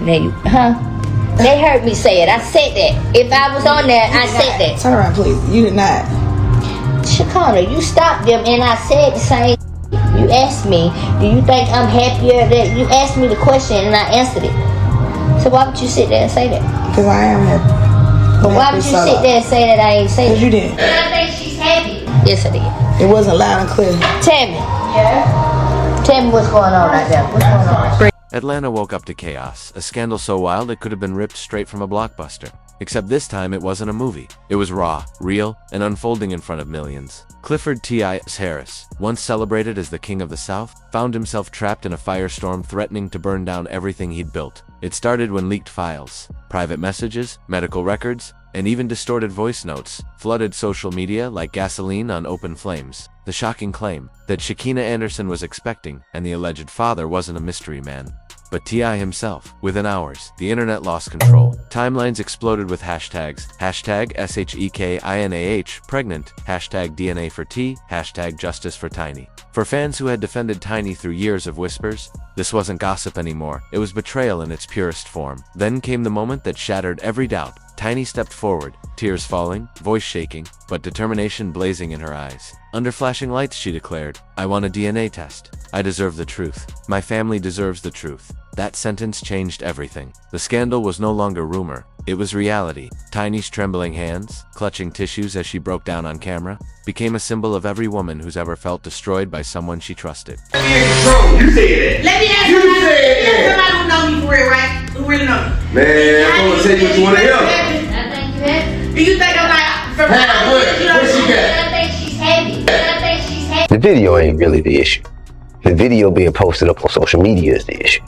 Now you, They heard me say it. I said that. If I was on there, I said that. Turn around, please. You did not. Shekinah, you stopped them and I said the same. You asked me, do you think I'm happier that you asked me the question and I answered it? So why would you sit there and say that? Because I am happy. But why would you sit there and say that I ain't say that? Because you didn't. I think she's happy. Yes, I did. It wasn't loud and clear. Tell me. Yeah? Tell me what's going on right there. What's going on? Atlanta woke up to chaos, a scandal so wild it could have been ripped straight from a blockbuster. Except this time it wasn't a movie. It was raw, real, and unfolding in front of millions. Clifford T.I. Harris, once celebrated as the King of the South, found himself trapped in a firestorm threatening to burn down everything he'd built. It started when leaked files, private messages, medical records, and even distorted voice notes flooded social media like gasoline on open flames. The shocking claim that Shekinah Anderson was expecting and the alleged father wasn't a mystery man, but T.I. himself. Within hours, the internet lost control. Timelines exploded with hashtags, hashtag SHEKINAH, pregnant, hashtag DNA for T, hashtag justice for Tiny. For fans who had defended Tiny through years of whispers, this wasn't gossip anymore. It was betrayal in its purest form. Then came the moment that shattered every doubt. Tiny stepped forward, tears falling, voice shaking, but determination blazing in her eyes. Under flashing lights, she declared, "I want a DNA test. I deserve the truth. My family deserves the truth." That sentence changed everything. The scandal was no longer rumor. It was reality. Tiny's trembling hands, clutching tissues as she broke down on camera, became a symbol of every woman who's ever felt destroyed by someone she trusted. You said that. Let me ask somebody who know me for real, right? Who really know me. Man, I'm gonna tell you what you want to hear. I think you happy. Do you think I'm like, from What she got? I think she's happy. I think she's happy. The video ain't really the issue. The video being posted up on social media is the issue.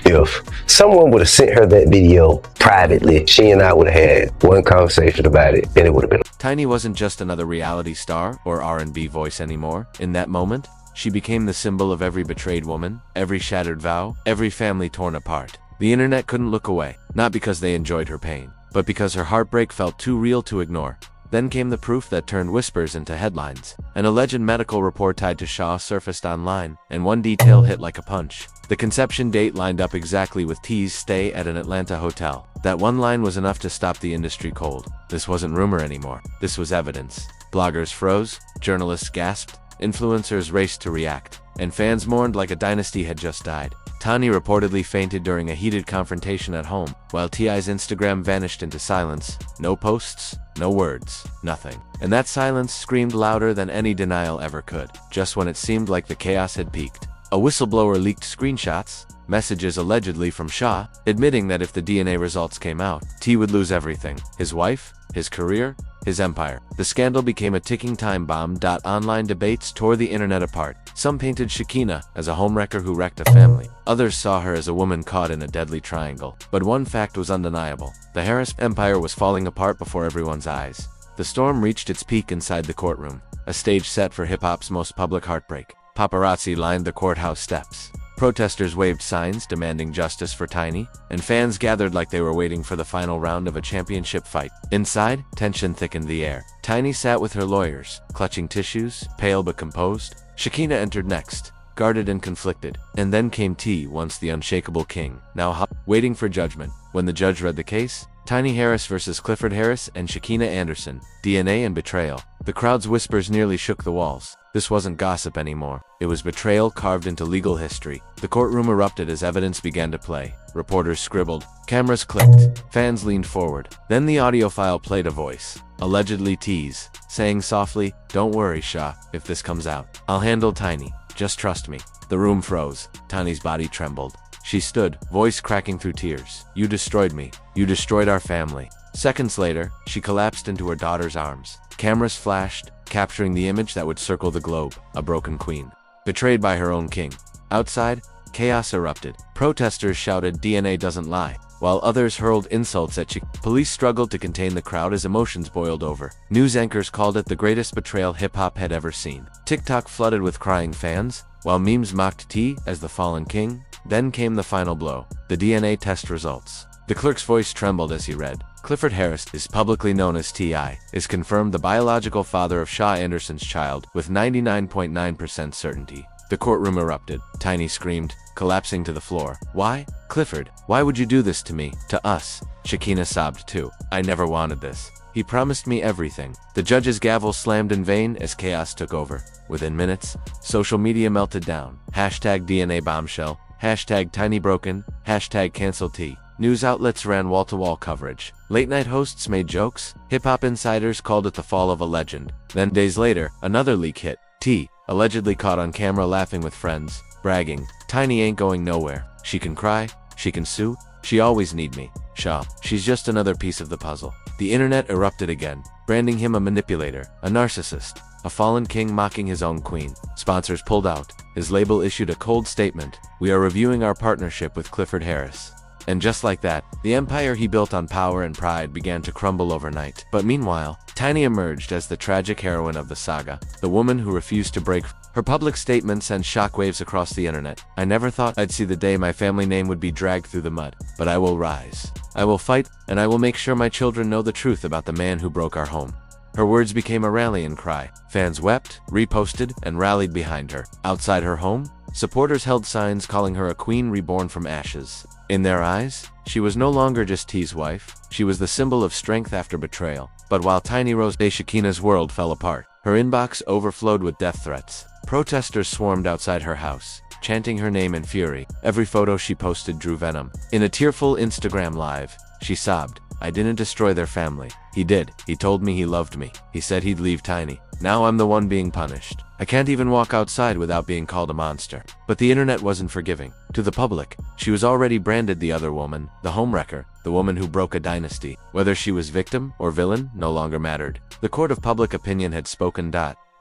If someone would have sent her that video privately, she and I would have had one conversation about it, and it would have been. Tiny wasn't just another reality star or R&B voice anymore. In that moment, she became the symbol of every betrayed woman, every shattered vow, every family torn apart. The internet couldn't look away, not because they enjoyed her pain, but because her heartbreak felt too real to ignore. Then came the proof that turned whispers into headlines. An alleged medical report tied to Shaw surfaced online, and one detail hit like a punch. The conception date lined up exactly with T's stay at an Atlanta hotel. That one line was enough to stop the industry cold. This wasn't rumor anymore. This was evidence. Bloggers froze, journalists gasped, influencers raced to react, and fans mourned like a dynasty had just died. Tiny reportedly fainted during a heated confrontation at home, while T.I.'s Instagram vanished into silence. No posts, no words, nothing. And that silence screamed louder than any denial ever could, just when it seemed like the chaos had peaked. A whistleblower leaked screenshots, messages allegedly from Shaw, admitting that if the DNA results came out, T would lose everything. His wife, his career, his empire. The scandal became a ticking time bomb. Online debates tore the internet apart. Some painted Shekinah as a homewrecker who wrecked a family. Others saw her as a woman caught in a deadly triangle. But one fact was undeniable. The Harris empire was falling apart before everyone's eyes. The storm reached its peak inside the courtroom, a stage set for hip-hop's most public heartbreak. Paparazzi lined the courthouse steps. Protesters waved signs demanding justice for Tiny, and fans gathered like they were waiting for the final round of a championship fight. Inside, tension thickened the air. Tiny sat with her lawyers, clutching tissues, pale but composed. Shekinah entered next, guarded and conflicted. And then came T, once the unshakable king, now waiting for judgment. When the judge read the case, Tiny Harris versus Clifford Harris and Shekinah Anderson, DNA and betrayal. The crowd's whispers nearly shook the walls. This wasn't gossip anymore. It was betrayal carved into legal history. The courtroom erupted as evidence began to play. Reporters scribbled. Cameras clicked. Fans leaned forward. Then the audio file played a voice, allegedly T's, saying softly, "Don't worry, Shaw, if this comes out. I'll handle Tiny. Just trust me." The room froze. Tiny's body trembled. She stood, voice cracking through tears. "You destroyed me. You destroyed our family." Seconds later, she collapsed into her daughter's arms. Cameras flashed, capturing the image that would circle the globe, a broken queen, betrayed by her own king. Outside, chaos erupted. Protesters shouted, "DNA doesn't lie," while others hurled insults at Shekinah. Police struggled to contain the crowd as emotions boiled over. News anchors called it the greatest betrayal hip-hop had ever seen. TikTok flooded with crying fans, while memes mocked T as the fallen king. Then came the final blow, the DNA test results. The clerk's voice trembled as he read. Clifford Harris, is publicly known as T.I., is confirmed the biological father of Shaw Anderson's child with 99.9% certainty. The courtroom erupted. Tiny screamed, collapsing to the floor. Why? Clifford, why would you do this to me, to us? Shekinah sobbed too. I never wanted this. He promised me everything. The judge's gavel slammed in vain as chaos took over. Within minutes, social media melted down. Hashtag DNA bombshell, hashtag tinybroken, hashtag cancel T. News outlets ran wall-to-wall coverage. Late-night hosts made jokes. Hip-hop insiders called it the fall of a legend. Then days later, another leak hit. T, allegedly caught on camera laughing with friends, bragging, Tiny ain't going nowhere. She can cry, she can sue, she always need me. Shaw, she's just another piece of the puzzle. The internet erupted again, branding him a manipulator, a narcissist, a fallen king mocking his own queen. Sponsors pulled out. His label issued a cold statement. We are reviewing our partnership with Clifford Harris. And just like that, the empire he built on power and pride began to crumble overnight. But meanwhile, Tiny emerged as the tragic heroine of the saga, the woman who refused to break. Her public statement sent shockwaves across the internet. I never thought I'd see the day my family name would be dragged through the mud. But I will rise. I will fight, and I will make sure my children know the truth about the man who broke our home. Her words became a rallying cry. Fans wept, reposted, and rallied behind her. Outside her home, supporters held signs calling her a queen reborn from ashes. In their eyes, she was no longer just T's wife. She was the symbol of strength after betrayal. But while Tiny rose, Shekinah's world fell apart. Her inbox overflowed with death threats. Protesters swarmed outside her house, chanting her name in fury. Every photo she posted drew venom. In a tearful Instagram live, she sobbed, I didn't destroy their family. He did. He told me he loved me. He said he'd leave Tiny. Now I'm the one being punished. I can't even walk outside without being called a monster. But the internet wasn't forgiving. To the public, she was already branded the other woman, the homewrecker, the woman who broke a dynasty. Whether she was victim or villain no longer mattered. The court of public opinion had spoken.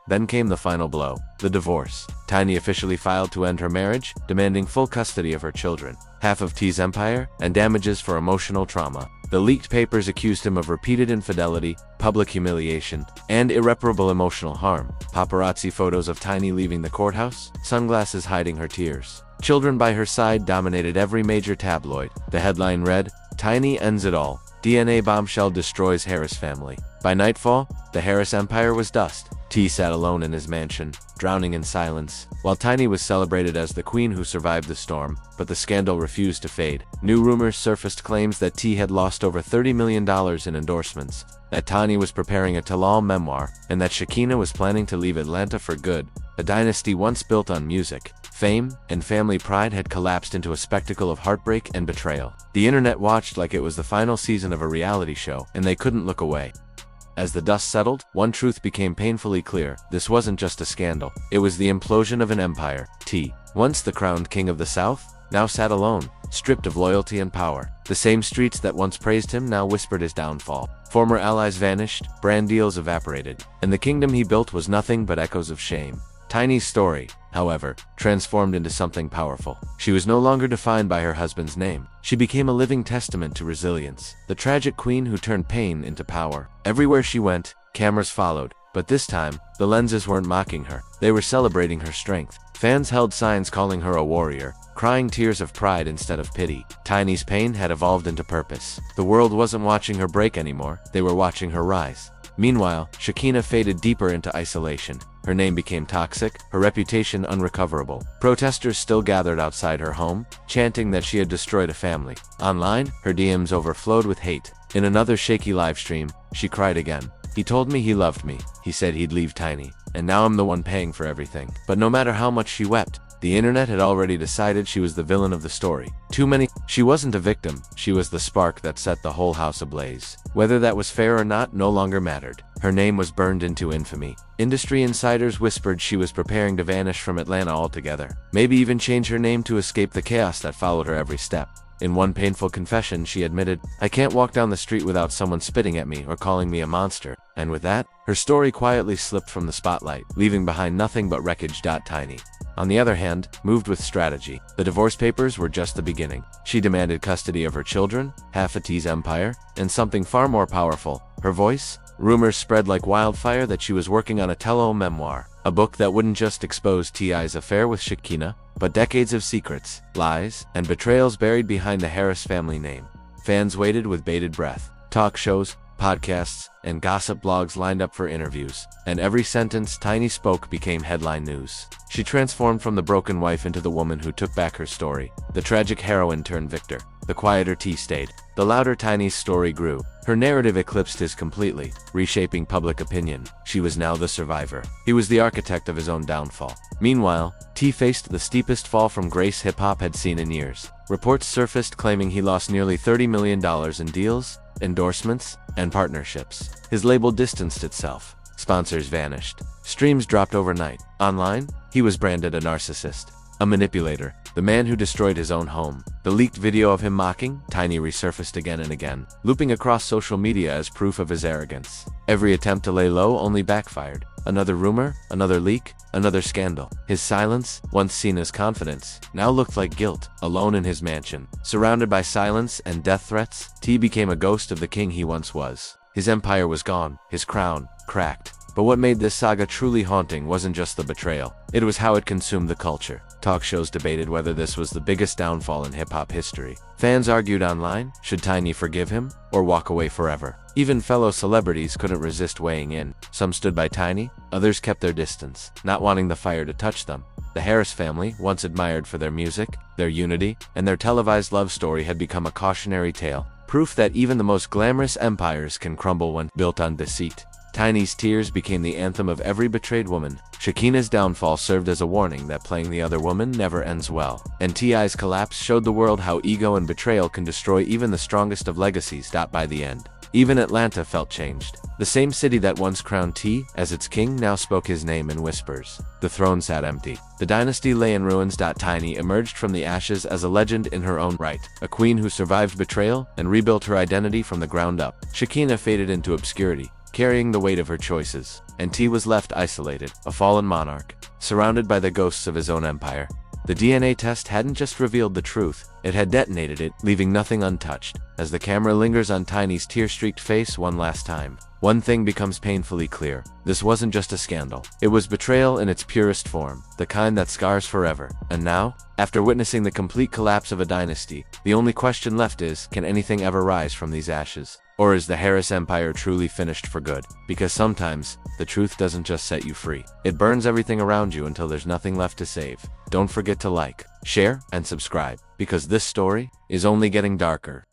Then came the final blow, the divorce. Tiny officially filed to end her marriage, demanding full custody of her children, half of T's empire, and damages for emotional trauma. The leaked papers accused him of repeated infidelity, public humiliation, and irreparable emotional harm. Paparazzi photos of Tiny leaving the courthouse, sunglasses hiding her tears. Children by her side dominated every major tabloid. The headline read, Tiny ends it all. DNA bombshell destroys Harris family. By nightfall, the Harris empire was dust. T sat alone in his mansion, drowning in silence, while Tiny was celebrated as the queen who survived the storm, but the scandal refused to fade. New rumors surfaced, claims that T had lost over $30 million in endorsements, that Tiny was preparing a tell-all memoir, and that Shekinah was planning to leave Atlanta for good. A dynasty once built on music, fame, and family pride had collapsed into a spectacle of heartbreak and betrayal. The internet watched like it was the final season of a reality show, and they couldn't look away. As the dust settled, one truth became painfully clear. This wasn't just a scandal. It was the implosion of an empire. T, once the crowned king of the South, now sat alone, stripped of loyalty and power. The same streets that once praised him now whispered his downfall. Former allies vanished, brand deals evaporated, and the kingdom he built was nothing but echoes of shame. Tiny's story, however, transformed into something powerful. She was no longer defined by her husband's name. She became a living testament to resilience, the tragic queen who turned pain into power. Everywhere she went, cameras followed, but this time, the lenses weren't mocking her. They were celebrating her strength. Fans held signs calling her a warrior, crying tears of pride instead of pity. Tiny's pain had evolved into purpose. The world wasn't watching her break anymore, they were watching her rise. Meanwhile, Shekinah faded deeper into isolation. Her name became toxic, her reputation unrecoverable. Protesters still gathered outside her home, chanting that she had destroyed a family. Online, her DMs overflowed with hate. In another shaky livestream, she cried again. He told me he loved me. He said he'd leave Tiny. And now I'm the one paying for everything. But no matter how much she wept, the internet had already decided she was the villain of the story. She wasn't a victim, she was the spark that set the whole house ablaze. Whether that was fair or not no longer mattered. Her name was burned into infamy. Industry insiders whispered she was preparing to vanish from Atlanta altogether. Maybe even change her name to escape the chaos that followed her every step. In one painful confession, she admitted, I can't walk down the street without someone spitting at me or calling me a monster. And with that, her story quietly slipped from the spotlight, leaving behind nothing but wreckage. Tiny, on the other hand, moved with strategy. The divorce papers were just the beginning. She demanded custody of her children, half of T's empire, and something far more powerful, her voice. Rumors spread like wildfire that she was working on a tell-all memoir, a book that wouldn't just expose T.I.'s affair with Shekinah, but decades of secrets, lies, and betrayals buried behind the Harris family name. Fans waited with bated breath. Talk shows, podcasts, and gossip blogs lined up for interviews, and every sentence Tiny spoke became headline news. She transformed from the broken wife into the woman who took back her story, the tragic heroine turned victor. The quieter T stayed. The louder Tiny's story grew. Her narrative eclipsed his completely, reshaping public opinion. She was now the survivor. He was the architect of his own downfall. Meanwhile, T faced the steepest fall from grace hip-hop had seen in years. Reports surfaced claiming he lost nearly $30 million in deals, endorsements, and partnerships. His label distanced itself. Sponsors vanished. Streams dropped overnight. Online, he was branded a narcissist, a manipulator, the man who destroyed his own home. The leaked video of him mocking Tiny resurfaced again and again, looping across social media as proof of his arrogance. Every attempt to lay low only backfired. Another rumor, another leak, another scandal. His silence, once seen as confidence, now looked like guilt. Alone in his mansion, surrounded by silence and death threats, T became a ghost of the king he once was. His empire was gone, his crown cracked. But what made this saga truly haunting wasn't just the betrayal. It was how it consumed the culture. Talk shows debated whether this was the biggest downfall in hip-hop history. Fans argued online, should Tiny forgive him or walk away forever? Even fellow celebrities couldn't resist weighing in. Some stood by Tiny, others kept their distance, not wanting the fire to touch them. The Harris family, once admired for their music, their unity, and their televised love story, had become a cautionary tale. Proof that even the most glamorous empires can crumble when built on deceit. Tiny's tears became the anthem of every betrayed woman. Shekinah's downfall served as a warning that playing the other woman never ends well. And T.I.'s collapse showed the world how ego and betrayal can destroy even the strongest of legacies. By the end, even Atlanta felt changed. The same city that once crowned T as its king now spoke his name in whispers. The throne sat empty. The dynasty lay in ruins. Tiny emerged from the ashes as a legend in her own right, a queen who survived betrayal and rebuilt her identity from the ground up. Shekinah faded into obscurity, carrying the weight of her choices, and T was left isolated, a fallen monarch, surrounded by the ghosts of his own empire. The DNA test hadn't just revealed the truth, it had detonated it, leaving nothing untouched. As the camera lingers on Tiny's tear-streaked face one last time, one thing becomes painfully clear. This wasn't just a scandal. It was betrayal in its purest form, the kind that scars forever. And now, after witnessing the complete collapse of a dynasty, the only question left is, can anything ever rise from these ashes? Or is the Harris Empire truly finished for good? Because sometimes, the truth doesn't just set you free. It burns everything around you until there's nothing left to save. Don't forget to like, share, and subscribe, because this story is only getting darker.